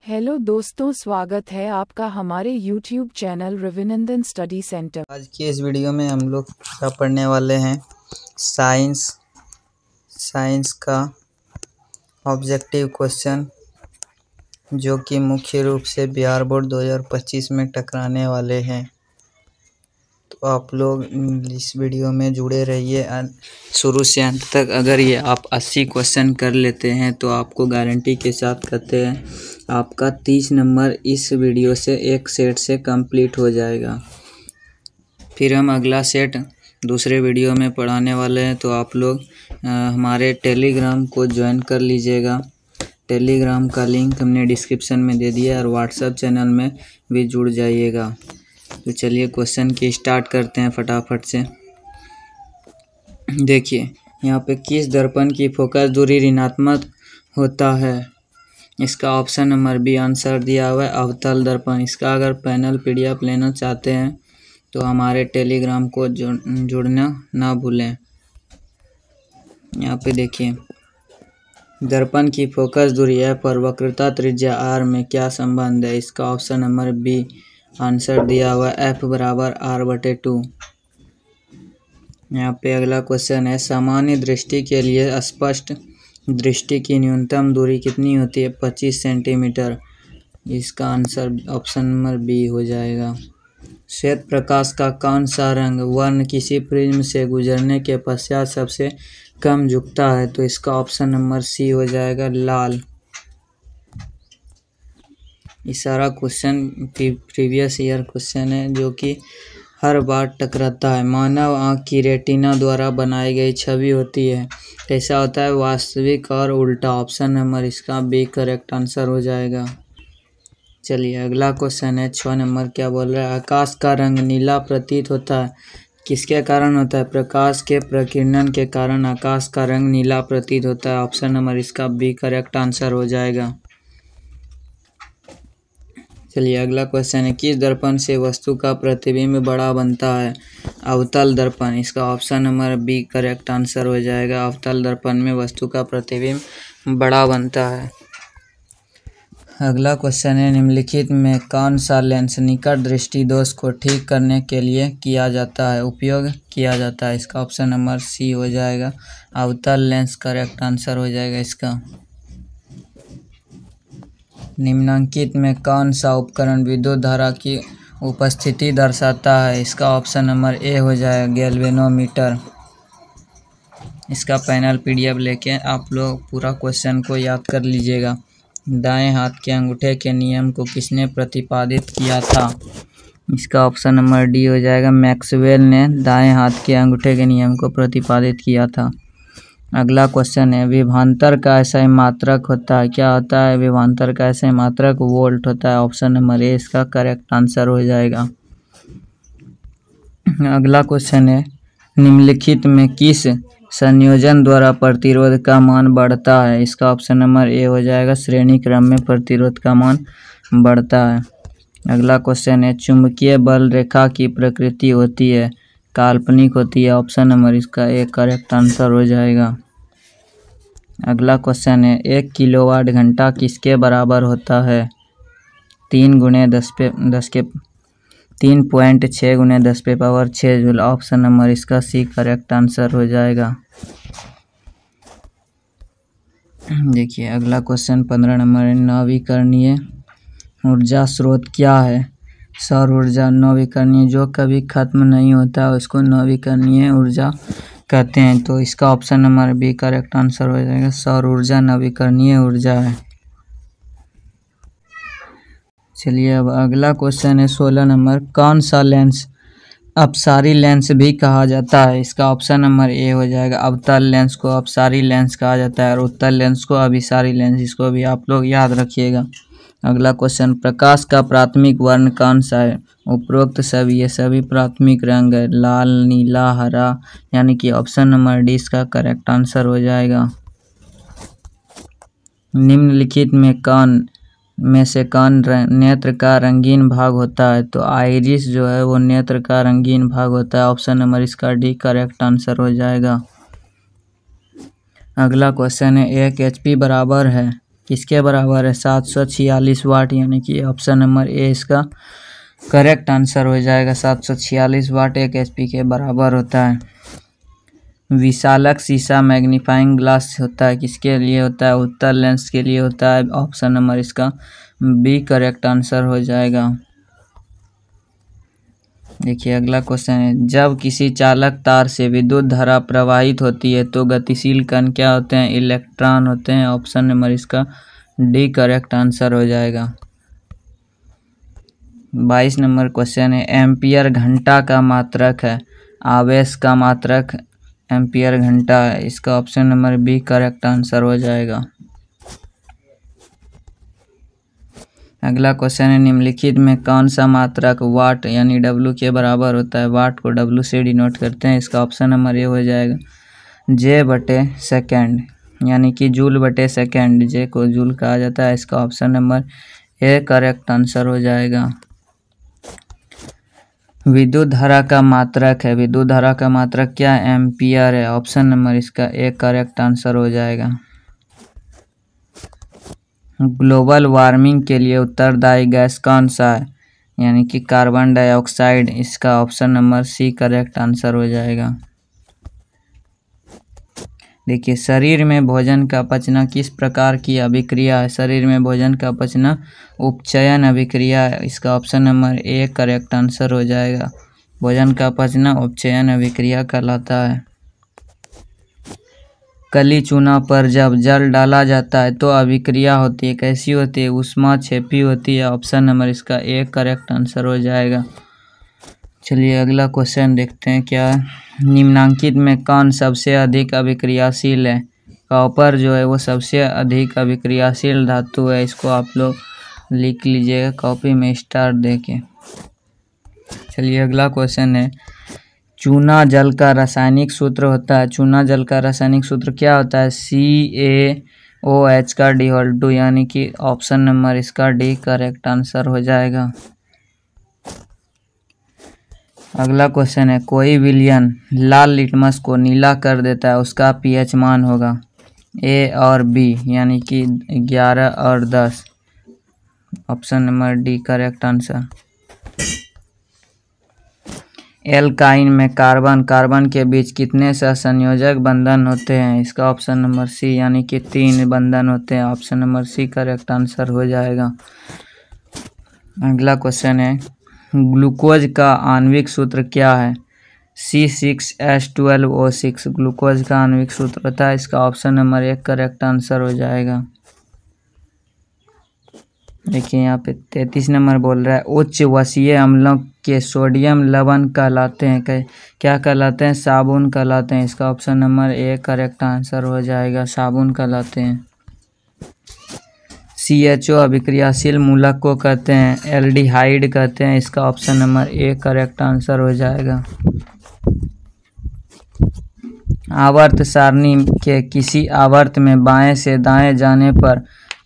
Hello दोस्तों, स्वागत है आपका हमारे YouTube channel Ravinandan study centre. आज की इस वीडियो में हम लोग क्या पढ़ने वाले हैं, साइंस का ऑब्जेक्टिव क्वेश्चन जो कि मुख्य रूप से बिहार बोर्ड 2025 में टकराने वाले हैं। तो आप लोग इस वीडियो में जुड़े रहिए शुरू से अंत तक। अगर ये आप 80 क्वेश्चन कर लेते हैं तो आपको गारंटी के साथ कहते हैं आपका 30 नंबर इस वीडियो से एक सेट से कंप्लीट हो जाएगा। फिर हम अगला सेट दूसरे वीडियो में पढ़ाने वाले हैं, तो आप लोग हमारे टेलीग्राम को ज्वाइन कर लीजिएगा। टेलीग्राम का लिंक हमने डिस्क्रिप्शन में दे दिया और व्हाट्सएप चैनल में भी जुड़ जाइएगा। तो चलिए क्वेश्चन की स्टार्ट करते हैं फटाफट से। देखिए यहाँ पे किस दर्पण की फोकस दूरी ऋणात्मक होता है, इसका ऑप्शन नंबर बी आंसर दिया हुआ है अवतल दर्पण। इसका अगर पैनल PDF लेना चाहते हैं तो हमारे टेलीग्राम को जुड़ना ना भूलें। यहाँ पे देखिए दर्पण की फोकस दूरी है पर वक्रता त्रिज्या r में क्या संबंध है, इसका ऑप्शन नंबर बी आंसर दिया हुआ है F बराबर r/2। यहाँ पे अगला क्वेश्चन है सामान्य दृष्टि के लिए स्पष्ट दृष्टि की न्यूनतम दूरी कितनी होती है, 25 सेंटीमीटर। इसका आंसर ऑप्शन नंबर बी हो जाएगा। श्वेत प्रकाश का कौन सा रंग वर्ण किसी प्रिज्म से गुजरने के पश्चात सबसे कम झुकता है, तो इसका ऑप्शन नंबर सी हो जाएगा लाल। ये सारा क्वेश्चन प्रीवियस ईयर क्वेश्चन है जो कि हर बार टकराता है। मानव आँख की रेटिना द्वारा बनाई गई छवि होती है, कैसा होता है, वास्तविक और उल्टा। ऑप्शन नंबर इसका बी करेक्ट आंसर हो जाएगा। चलिए अगला क्वेश्चन है 6 नंबर। क्या बोल रहा है, आकाश का रंग नीला प्रतीत होता है, किसके कारण होता है, प्रकाश के प्रकीर्णन के कारण आकाश का रंग नीला प्रतीत होता है। ऑप्शन नंबर इसका बी करेक्ट आंसर हो जाएगा। चलिए अगला क्वेश्चन है किस दर्पण से वस्तु का प्रतिबिंब बड़ा बनता है, अवतल दर्पण। इसका option number B correct answer हो जाएगा। अवतल दर्पण में वस्तु का प्रतिबिंब बड़ा बनता है। अगला क्वेश्चन है निम्नलिखित में कौन सा लेंस निकट दृष्टि दोष को ठीक करने के लिए उपयोग किया जाता है। इसका ऑप्शन नंबर सी हो जाएगा, अवतल लेंस करेक्ट आंसर हो जाएगा इसका। निम्नलिखित में कौन सा उपकरण विद्युत धारा की उपस्थिति दर्शाता है, इसका ऑप्शन नंबर ए हो जाएगा गैल्वेनोमीटर। इसका पैनल PDF लेके आप लोग पूरा क्वेश्चन को याद कर लीजिएगा। दाएं हाथ के अंगूठे के नियम को किसने प्रतिपादित किया था, इसका ऑप्शन नंबर डी हो जाएगा मैक्सवेल ने दाएं हाथ के अंगूठे के नियम को प्रतिपादित किया था। अगला क्वेश्चन है विभवांतर का ऐसा मात्रक होता है, क्या होता है विभवांतर का ऐसा मात्रक, वोल्ट होता है। ऑप्शन नंबर ए इसका करेक्ट आंसर हो जाएगा। अगला क्वेश्चन है निम्नलिखित में किस संयोजन द्वारा प्रतिरोध का मान बढ़ता है, इसका ऑप्शन नंबर ए हो जाएगा श्रेणी क्रम में प्रतिरोध का मान बढ़ता है। अगला क्वेश्चन है चुंबकीय बल रेखा की प्रकृति होती है, काल्पनिक होती है। ऑप्शन नंबर इसका ए करेक्ट आंसर हो जाएगा। अगला क्वेश्चन है 1 किलोवाट घंटा किसके बराबर होता है, 3.6 × 10⁶ जूल। ऑप्शन नंबर इसका सी करेक्ट आंसर हो जाएगा। देखिए अगला क्वेश्चन 15 नंबर है नवीकरणीय ऊर्जा स्रोत क्या है, सौर ऊर्जा। नवीकरणीय जो कभी खत्म नहीं होता उसको नवीकरणीय ऊर्जा कहते हैं, तो इसका option number B correct answer हो जाएगा। सौर ऊर्जा नवीकरणीय ऊर्जा है। चलिए अब अगला क्वेश्चन है 16 नंबर कौन सा लेंस अपसारी लेंस भी कहा जाता है, इसका ऑप्शन नंबर ए हो जाएगा अवतल लेंस को अपसारी लेंस कहा जाता है और उत्तल लेंस को अभिसारी लेंस। इसको भी आप लोग याद रखिएगा। अगला क्वेश्चन प्रकाश का प्राथमिक वर्ण कौन सा है, उपरोक्त सभी प्राथमिक रंग है, लाल नीला हरा, यानी कि ऑप्शन नंबर डी इसका करेक्ट आंसर हो जाएगा। निम्नलिखित में से कौन नेत्र का रंगीन भाग होता है, तो आइरिस जो है वो नेत्र का रंगीन भाग होता है। ऑप्शन नंबर इसका डी करेक्ट आंसर हो जाएगा। अगला क्वेश्चन है 1 HP बराबर है किसके बराबर है? 746 वाट, यानी कि ऑप्शन नंबर ए इसका करेक्ट आंसर हो जाएगा। 746 वाट 1 HP के बराबर होता है। विशालक शीशा मैग्नीफाइंग ग्लास होता है, किसके लिए होता है? उत्तल लेंस के लिए होता है। ऑप्शन नंबर इसका बी करेक्ट आंसर हो जाएगा। देखिए अगला क्वेश्चन है, जब किसी चालक तार से विद्युत धारा प्रवाहित होती है तो गतिशील कण क्या होते हैं? इलेक्ट्रॉन होते हैं। ऑप्शन नंबर इसका डी करेक्ट आंसर हो जाएगा। 22 नंबर क्वेश्चन है, एम्पियर घंटा का मात्रक है, आवेश का मात्रक एम्पियर घंटा है। इसका option number B correct answer हो जाएगा। अगला क्वेश्चन है, निम्नलिखित में कौन सा मात्रक वाट यानी W के बराबर होता है? वाट को W से डिनोट करते हैं। इसका ऑप्शन नंबर ए हो जाएगा। जे बटे सेकेंड, यानी कि जूल बटे सेकेंड, जे को जूल कहा जाता है। इसका option number A correct answer हो जाएगा। विद्युत धारा का मात्रक है, विद्युत धारा का मात्रक क्या है? एम्पियर है। ऑप्शन नंबर इसका ए करेक्ट आंसर हो जाएगा। ग्लोबल वार्मिंग के लिए उत्तरदायी गैस कौन सा है? यानी कि कार्बन डाइऑक्साइड। इसका option number C correct answer हो जाएगा। देखिए शरीर में भोजन का पचना किस प्रकार की अभिक्रिया है? शरीर में भोजन का पचना उपचयन अभिक्रिया है। इसका option number A correct answer हो जाएगा। भोजन का पचना उपचयन अभिक्रिया कहलाता है। कली चूना पर जब जल डाला जाता है तो अभिक्रिया होती है, कैसी होती है? ऊष्मा क्षेपी होती है। ऑप्शन नंबर इसका ए करेक्ट आंसर हो जाएगा। चलिए अगला क्वेश्चन देखते हैं क्या है। निम्नांकित में कौन सबसे अधिक अभिक्रियाशील है? कॉपर जो है वो सबसे अधिक अभिक्रियाशील धातु है। इसको आप लोग लिख लीजिएगा कॉपी में स्टार देके। चलिए अगला क्वेश्चन है, चूना जल का रासायनिक सूत्र होता है। चूना जल का रासायनिक सूत्र क्या होता है? CaOH का D2, यानी कि ऑप्शन नंबर इसका डी करेक्ट आंसर हो जाएगा। अगला क्वेश्चन है, कोई विलयन लाल लिटमस को नीला कर देता है, उसका pH मान होगा A और B, यानी कि 11 और 10। Option number D correct answer. Alkyne में कार्बन के बीच कितने सहसंयोजक बंधन होते हैं? इसका ऑप्शन नंबर सी, यानी कि 3 बंधन होते हैं। Option number C correct answer हो जाएगा। अगला क्वेश्चन है, ग्लूकोज का आणविक सूत्र क्या है? C6H12O6 ग्लूकोज का आणविक सूत्र होता है। इसका ऑप्शन नंबर 1 करेक्ट आंसर हो जाएगा। देखिए यहाँ पे 33 नंबर बोल रहा है, उच्च वसीय अम्लों के सोडियम लवण कहलाते हैं, क्या कहलाते हैं? साबुन कहलाते हैं। इसका option number A correct answer हो जाएगा। साबुन कहलाते हैं। CHO अभिक्रियाशील मूलक को कहते हैं एल्डिहाइड कहते हैं। इसका option number A correct answer हो जाएगा। आवर्त सारणी के किसी आवर्त में बाएं से दाएं जाने पर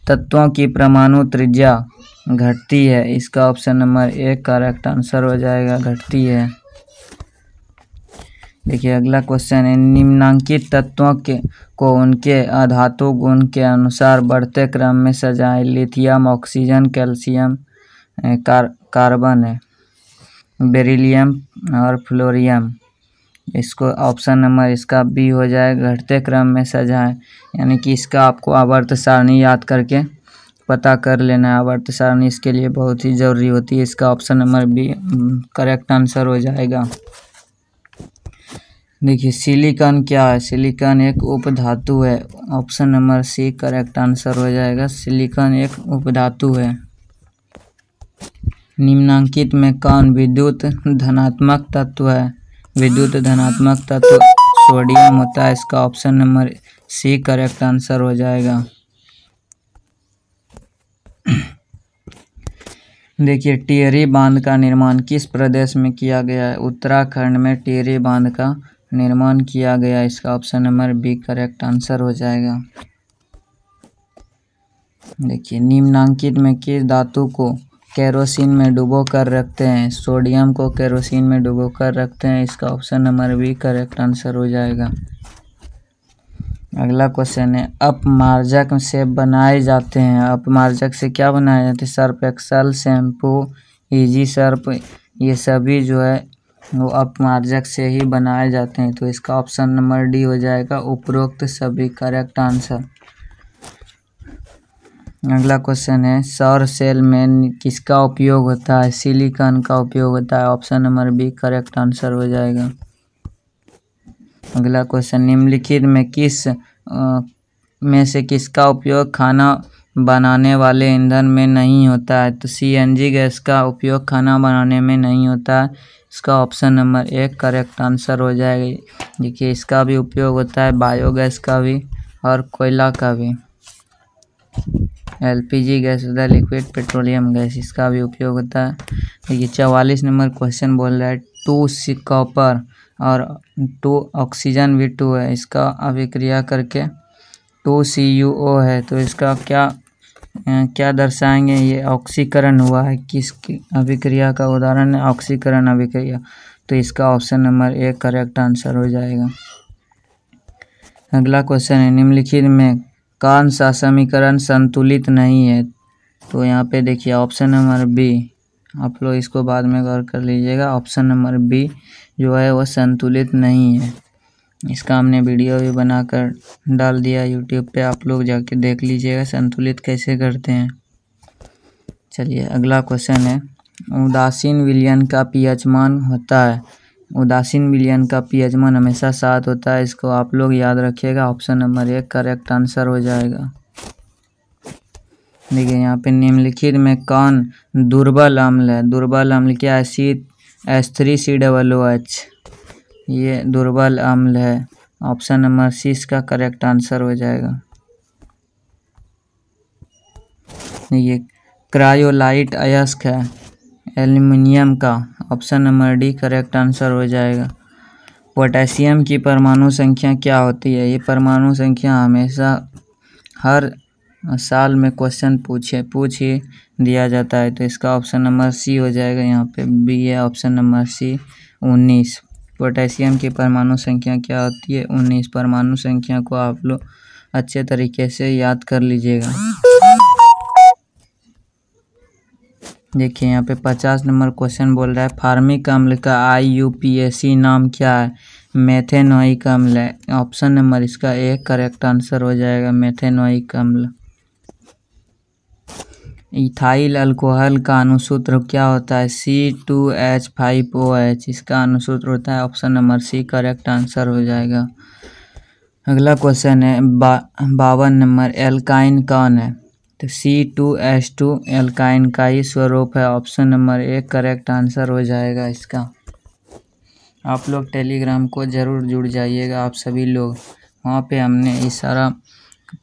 तत्वों की परमाणु त्रिज्या घटती है। इसका option number A correct answer हो जाएगा, घटती है। देखिए अगला क्वेश्चन है, निम्नांकित तत्वों को उनके अधातु गुण के अनुसार बढ़ते क्रम में सजाएं। लिथियम, ऑक्सीजन, कैल्शियम, कार्बन है, बेरिलियम और फ्लोरियम। इसको ऑप्शन नंबर इसका बी हो जाएगा, घटते क्रम में सजाएं, यानी कि इसका आपको आवर्त सारणी याद करके पता कर लेना है। आवर्त सारणी इसके लिए बहुत ही ज़रूरी होती है। इसका option number B correct answer हो जाएगा। देखिए सिलिकॉन क्या है? सिलिकॉन एक उपधातु है। Option number C correct answer हो जाएगा। सिलिकॉन एक उपधातु है। निम्नांकित में कौन विद्युत धनात्मक तत्व है? विद्युत धनात्मक तत्व सोडियम होता है। इसका option number C correct answer हो जाएगा। देखिए टिहरी बांध का निर्माण किस प्रदेश में किया गया है? उत्तराखंड में टिहरी बांध का निर्माण किया गया। इसका option number B correct answer हो जाएगा। देखिए निम्नांकित में किस धातु को केरोसिन में डुबो कर रखते हैं? सोडियम को केरोसिन में डुबो कर रखते हैं। इसका option number B correct answer हो जाएगा। अगला क्वेश्चन है अपमार्जक से बनाए जाते हैं। अपमार्जक से क्या बनाए जाते हैं? Surf Excel, shampoo, easy Surf, ये सभी जो है वो अपमार्जक से ही बनाए जाते हैं। तो इसका ऑप्शन नंबर डी हो जाएगा, उपरोक्त सभी करेक्ट आंसर। अगला क्वेश्चन है सौर सेल में किसका उपयोग होता है? सिलिकॉन का उपयोग होता है। Option number B correct answer हो जाएगा। अगला क्वेश्चन निम्नलिखित में से किसका उपयोग खाना बनाने वाले ईंधन में नहीं होता है? तो सीएनजी गैस का उपयोग खाना बनाने में नहीं होता है। इसका ऑप्शन नंबर एक करेक्ट आंसर हो जाएगा। देखिए इसका भी उपयोग होता है, बायोगैस का भी और कोयला का भी। एलपीजी गैस होता है, लिक्विड पेट्रोलियम गैस, इसका भी उपयोग होता है। देखिए 44 नंबर क्वेश्चन बोल रहा है 2 कॉपर और 2 ऑक्सीजन भी 2 है, इसका अभिक्रिया करके 2 CuO है। तो इसका क्या दर्शाएंगे? ये ऑक्सीकरण हुआ है, किसकी अभिक्रिया का उदाहरण है? ऑक्सीकरण अभिक्रिया। तो इसका ऑप्शन नंबर एक करेक्ट आंसर हो जाएगा। अगला क्वेश्चन है निम्नलिखित में कौन सा समीकरण संतुलित नहीं है? तो यहाँ पे देखिए ऑप्शन नंबर बी, आप लोग इसको बाद में गौर कर लीजिएगा। ऑप्शन नंबर बी जो है वो संतुलित नहीं है। इसका हमने वीडियो भी बनाकर डाल दिया यूट्यूब पे, आप लोग जाके देख लीजिएगा संतुलित कैसे करते हैं। चलिए अगला क्वेश्चन है उदासीन विलयन का पीएच मान होता है। उदासीन विलयन का पीएच मान हमेशा 7 होता है, इसको आप लोग याद रखिएगा। ऑप्शन नंबर एक करेक्ट आंसर हो जाएगा। देखिए यहाँ पे निम्नलिखित में कौन दुर्बल अम्ल है? दुर्बल अम्ल क्या है? H3COOH, ये दुर्बल अम्ल है। ऑप्शन नंबर सी इसका करेक्ट आंसर हो जाएगा। ये क्रायोलाइट अयस्क है एल्युमिनियम का। Option number D correct answer हो जाएगा। पोटेशियम की परमाणु संख्या क्या होती है? ये परमाणु संख्या हमेशा हर साल में क्वेश्चन पूछ ही दिया जाता है। तो इसका ऑप्शन नंबर सी हो जाएगा। यहाँ पे बी है ऑप्शन नंबर सी 19। पोटेशियम की परमाणु संख्या क्या होती है? 19। परमाणु संख्या को आप लोग अच्छे तरीके से याद कर लीजिएगा। देखिए यहाँ पे 50 नंबर क्वेश्चन बोल रहा है फार्मिक अम्ल का IUPAC नाम क्या है? मेथेनोइक अम्ल है। ऑप्शन नंबर इसका एक करेक्ट आंसर हो जाएगा, मेथेनोइक अम्ल। इथाइल अल्कोहल का अनुसूत्र क्या होता है? C2H5OH, इसका अनुसूत्र होता है। Option number C correct answer हो जाएगा। अगला क्वेश्चन है 52 नंबर एल्काइन कौन है? तो C2H2 एल्काइन का ही स्वरूप है। ऑप्शन नंबर एक करेक्ट आंसर हो जाएगा इसका। आप लोग टेलीग्राम को ज़रूर जुड़ जाइएगा, आप सभी लोग। वहाँ पे हमने ये सारा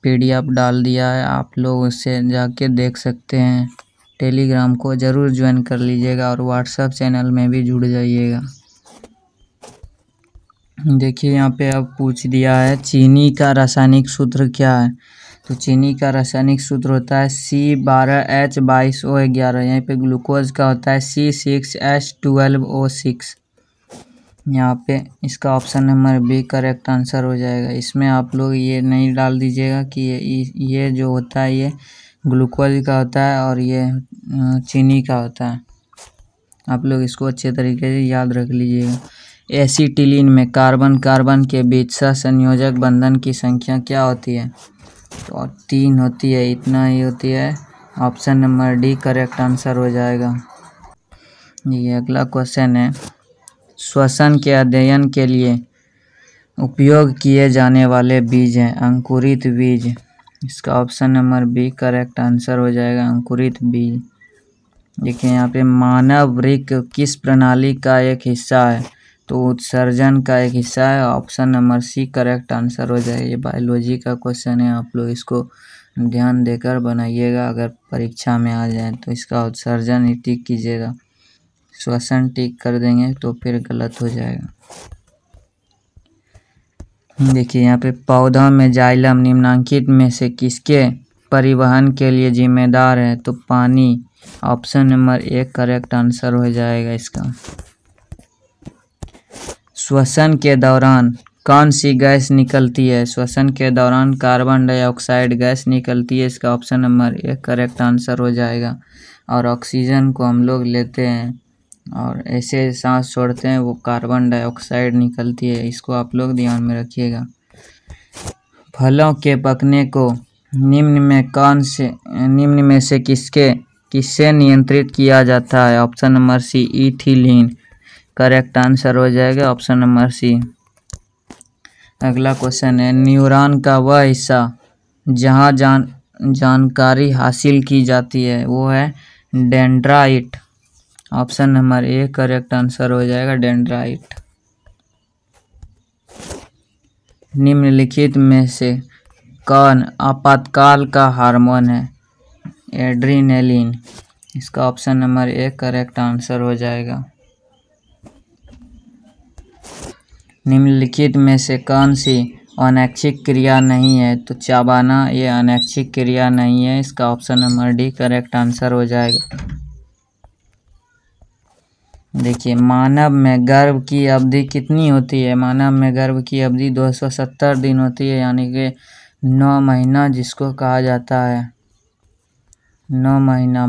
PDF डाल दिया है, आप लोग उससे जाके देख सकते हैं। टेलीग्राम को ज़रूर ज्वाइन कर लीजिएगा और व्हाट्सएप चैनल में भी जुड़ जाइएगा। देखिए यहाँ पे अब पूछ दिया है चीनी का रासायनिक सूत्र क्या है? तो चीनी का रासायनिक सूत्र होता है C12H22O11। यहाँ पे ग्लूकोज का होता है C6H12O6। यहाँ पे इसका option number B correct answer हो जाएगा। इसमें आप लोग ये नहीं डाल दीजिएगा कि ये जो होता है ये ग्लूकोज का होता है और ये चीनी का होता है। आप लोग इसको अच्छे तरीके से याद रख लीजिएगा। एसिटिलीन में कार्बन कार्बन के बीच सहसंयोजक बंधन की संख्या क्या होती है? तो 3 होती है, इतना ही होती है। Option number D correct answer हो जाएगा। ये अगला क्वेश्चन है श्वसन के अध्ययन के लिए उपयोग किए जाने वाले बीज हैं अंकुरित बीज। इसका option number B correct answer हो जाएगा, अंकुरित बीज। देखिए यहाँ पे मानव वृक्क किस प्रणाली का एक हिस्सा है? तो उत्सर्जन का एक हिस्सा है। Option number C correct answer हो जाएगा। ये बायोलॉजी का क्वेश्चन है, आप लोग इसको ध्यान देकर बनाइएगा। अगर परीक्षा में आ जाए तो इसका उत्सर्जन ही टिक कीजिएगा, श्वसन टिक कर देंगे तो फिर गलत हो जाएगा। देखिए यहाँ पे पौधा में जाइलम निम्नलिखित में से किसके परिवहन के लिए जिम्मेदार है? तो पानी। ऑप्शन नंबर एक करेक्ट आंसर हो जाएगा इसका। श्वसन के दौरान कौन सी गैस निकलती है? श्वसन के दौरान कार्बन डाइऑक्साइड गैस निकलती है, इसका option number A correct answer हो जाएगा। और ऑक्सीजन को हम लोग लेते हैं और ऐसे सांस छोड़ते हैं, वो कार्बन डाइऑक्साइड निकलती है, इसको आप लोग ध्यान में रखिएगा। फलों के पकने को निम्न में से किससे नियंत्रित किया जाता है? Option number C ethylene correct answer हो जाएगा, ऑप्शन नंबर सी। अगला क्वेश्चन है, न्यूरॉन का वह हिस्सा जहाँ जानकारी हासिल की जाती है वो है dendrite, option number A correct answer हो जाएगा, डेंड्राइट। निम्नलिखित में से कौन आपातकाल का हार्मोन है? एड्रीनलिन, इसका option number A correct answer हो जाएगा। निम्नलिखित में से कौन सी अनैच्छिक क्रिया नहीं है? तो चबाना ये अनैच्छिक क्रिया नहीं है, इसका option number D correct answer हो जाएगा। देखिए, मानव में गर्भ की अवधि कितनी होती है? मानव में गर्भ की अवधि 270 दिन होती है, यानी कि 9 महीना जिसको कहा जाता है। 9 महीना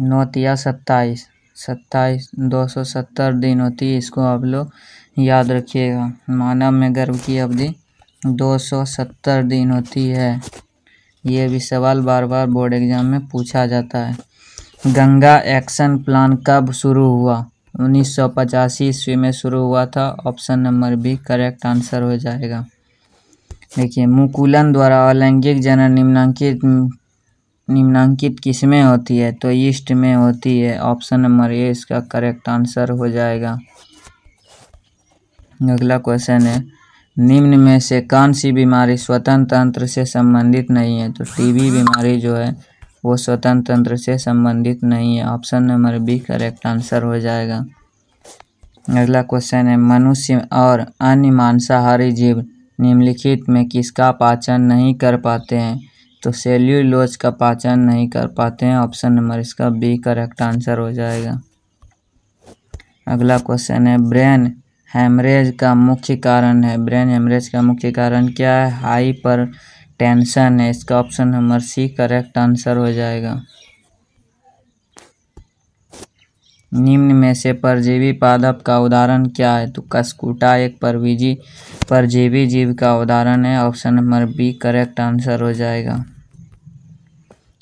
9 या 27 270 दिन होती है, इसको आप लोग याद रखिएगा। मानव में गर्भ की अवधि 270 दिन होती है। ये भी सवाल बार बार बोर्ड एग्जाम में पूछा जाता है। गंगा एक्शन प्लान कब शुरू हुआ? 1985 ईस्वी में शुरू हुआ था, option number B correct answer हो जाएगा। देखिए, मुकुलन द्वारा अलैंगिक जनन निम्नांकित किसमें होती है? तो ईस्ट में होती है, ऑप्शन नंबर ए इसका करेक्ट आंसर हो जाएगा। अगला क्वेश्चन है, निम्न में से कौन सी बीमारी स्वतंत्र तंत्र से संबंधित नहीं है? तो टीबी बीमारी जो है वो स्वतंत्र तंत्र से संबंधित नहीं है, option number B correct answer हो जाएगा। अगला क्वेश्चन है, मनुष्य और अन्य मांसाहारी जीव निम्नलिखित में किसका पाचन नहीं कर पाते हैं? तो सेल्यूलोज का पाचन नहीं कर पाते हैं, ऑप्शन नंबर इसका बी करेक्ट आंसर हो जाएगा। अगला क्वेश्चन है, ब्रेन हेमरेज का मुख्य कारण है? ब्रेन हेमरेज का मुख्य कारण क्या है? हाइपर टेंशन है, इसका option number C correct answer हो जाएगा। निम्न में से परजीवी पादप का उदाहरण क्या है? तो कस्कुटा एक परजीवी जीव का उदाहरण है, option number B correct answer हो जाएगा।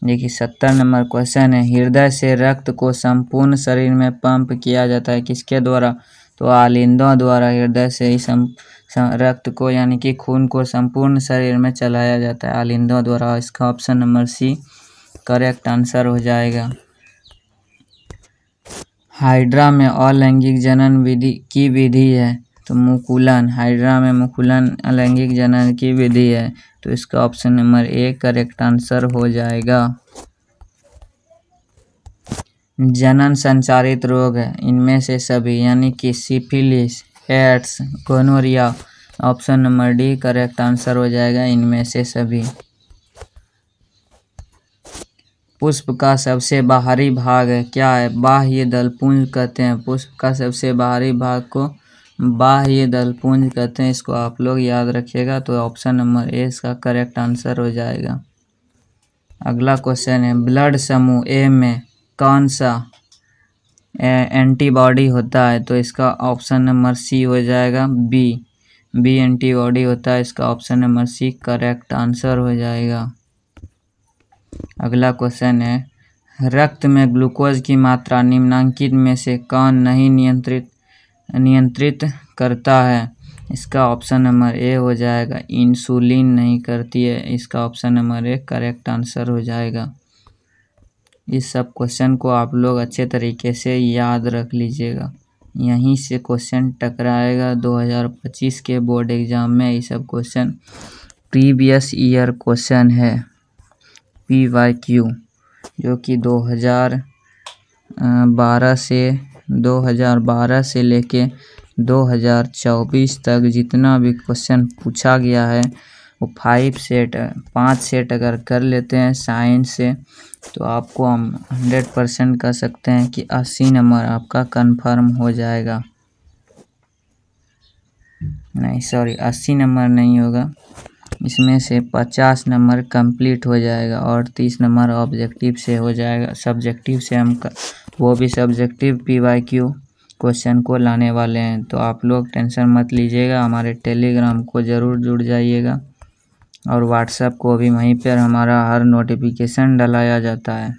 देखिए, 70 नंबर क्वेश्चन है, हृदय से रक्त को संपूर्ण शरीर में पंप किया जाता है किसके द्वारा? तो आलिंदों द्वारा हृदय से ही रक्त को यानी कि खून को संपूर्ण शरीर में चलाया जाता है, आलिंदों द्वारा, इसका option number C correct answer हो जाएगा। हाइड्रा में अलैंगिक जनन की विधि है? तो मुकुलन, हाइड्रा में मुकुलन अलैंगिक जनन की विधि है, तो इसका option number A correct answer हो जाएगा। जनन संचारित रोग है इनमें से सभी, यानी कि syphilis, AIDS, gonorrhoea, option number D correct answer हो जाएगा, इनमें से सभी। पुष्प का सबसे बाहरी भाग है क्या है? बाह्य दलपुंज कहते हैं। पुष्प का सबसे बाहरी भाग को बाह्य दलपुंज कहते हैं, इसको आप लोग याद रखिएगा, तो ऑप्शन नंबर ए इसका करेक्ट आंसर हो जाएगा। अगला क्वेश्चन है, ब्लड समूह ए में कौन सा एंटीबॉडी होता है? तो इसका ऑप्शन नंबर सी हो जाएगा, बी एंटीबॉडी होता है, इसका option number C correct answer हो जाएगा। अगला क्वेश्चन है, रक्त में ग्लूकोज की मात्रा निम्नांकित में से कौन नहीं नियंत्रित करता है? इसका ऑप्शन नंबर ए हो जाएगा, इंसुलिन नहीं करती है, इसका option number A correct answer हो जाएगा। इस सब क्वेश्चन को आप लोग अच्छे तरीके से याद रख लीजिएगा, यहीं से क्वेश्चन टकराएगा 2025 के बोर्ड एग्जाम में। ये सब क्वेश्चन प्रीवियस ईयर क्वेश्चन है, PYQ, जो कि 2012 से लेके 2024 तक जितना भी क्वेश्चन पूछा गया है वो 5 सेट अगर कर लेते हैं साइंस से, तो आपको हम 100% कह सकते हैं कि 80 नंबर आपका कंफर्म हो जाएगा। नहीं सॉरी 80 नंबर नहीं होगा, इसमें से 50 नंबर कंप्लीट हो जाएगा और 30 नंबर ऑब्जेक्टिव से हो जाएगा। सब्जेक्टिव से हम वो भी सब्जेक्टिव PYQ क्वेश्चन को लाने वाले हैं, तो आप लोग टेंशन मत लीजिएगा। हमारे टेलीग्राम को ज़रूर जुड़ जाइएगा और व्हाट्सएप को भी, वहीं पर हमारा हर नोटिफिकेशन डलाया जाता है।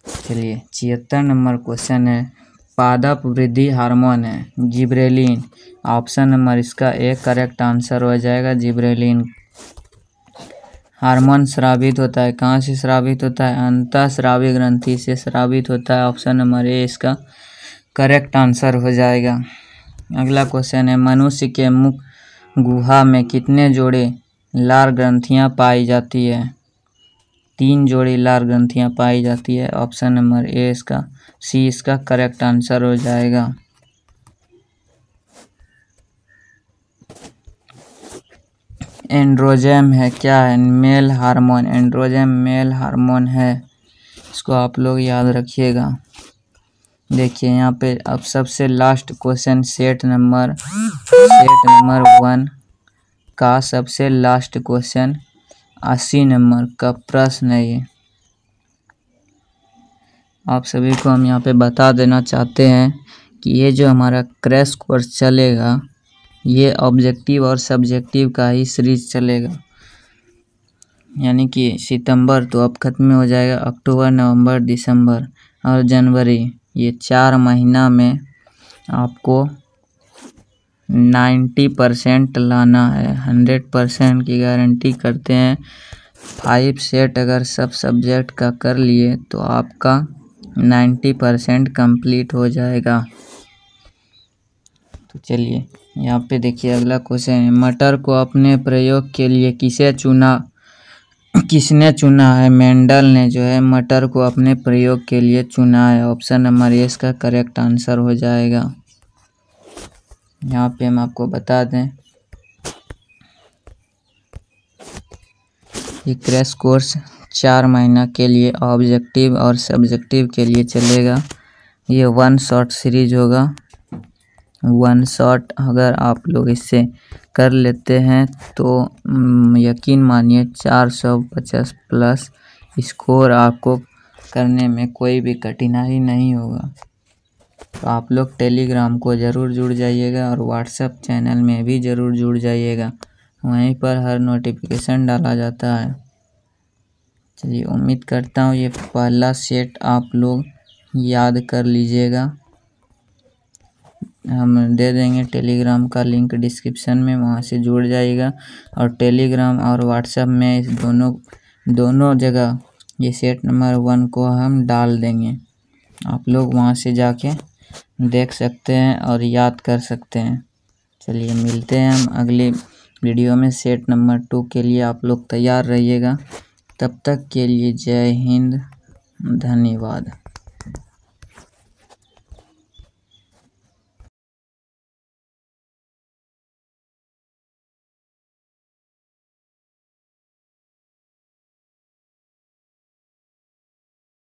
चलिए 76 नंबर क्वेश्चन है, पादप वृद्धि हार्मोन है जिब्रेलिन। ऑप्शन नंबर इसका एक करेक्ट आंसर हो जाएगा जिब्रेलिन। हार्मोन स्रावित होता है, कहाँ से स्रावित होता है? अंतःस्रावी ग्रंथि से स्रावित होता है। ऑप्शन नंबर ए इसका करेक्ट आंसर हो जाएगा। अगला क्वेश्चन है, मनुष्य के मुख गुहा में कितने जोड़े लार ग्रंथियां पाई जाती है? 3 जोड़ी लार ग्रंथियां पाई जाती है। ऑप्शन नंबर ए इसका सी इसका करेक्ट आंसर हो जाएगा। एंड्रोजन है, क्या है? Male hormone. Androgen male hormone है, इसको आप लोग याद रखिएगा। देखिए यहाँ पे अब सबसे लास्ट क्वेश्चन सेट नंबर 1 का सबसे लास्ट क्वेश्चन 80 नंबर का प्रश्न है। ये आप सभी को हम यहाँ पे बता देना चाहते हैं कि ये जो हमारा क्रैश कोर्स चलेगा, ये ऑब्जेक्टिव और सब्जेक्टिव का ही सीरीज चलेगा। यानी कि सितंबर तो अब ख़त्म हो जाएगा, अक्टूबर, नवंबर, दिसंबर और जनवरी, ये 4 महीना में आपको 90% लाना है। 100% की गारंटी करते हैं। 5 सेट अगर सब सब्जेक्ट का कर लिए तो आपका 90% कंप्लीट हो जाएगा। तो चलिए यहाँ पे देखिए अगला क्वेश्चन है, मटर को अपने प्रयोग के लिए किसने चुना है? मेंडल ने जो है मटर को अपने प्रयोग के लिए चुना है। ऑप्शन नंबर ए इसका करेक्ट आंसर हो जाएगा। यहाँ पे हम आपको बता दें, ये क्रैश कोर्स 4 महीना के लिए ऑब्जेक्टिव और सब्जेक्टिव के लिए चलेगा। ये 1 शॉट सीरीज होगा। 1 शॉट अगर आप लोग इससे कर लेते हैं तो यकीन मानिए 450 प्लस स्कोर आपको करने में कोई भी कठिनाई नहीं होगा। तो आप लोग टेलीग्राम को ज़रूर जुड़ जाइएगा और व्हाट्सएप चैनल में भी ज़रूर जुड़ जाइएगा, वहीं पर हर नोटिफिकेशन डाला जाता है। चलिए उम्मीद करता हूँ ये पहला सेट आप लोग याद कर लीजिएगा। हम दे देंगे टेलीग्राम का लिंक डिस्क्रिप्शन में, वहाँ से जुड़ जाइएगा। और टेलीग्राम और व्हाट्सएप में इस दोनों जगह ये सेट नंबर 1 को हम डाल देंगे। आप लोग वहाँ से जाके देख सकते हैं और याद कर सकते हैं। चलिए मिलते हैं हम अगले वीडियो में। सेट नंबर 2 के लिए आप लोग तैयार रहिएगा। तब तक के लिए जय हिंद, धन्यवाद।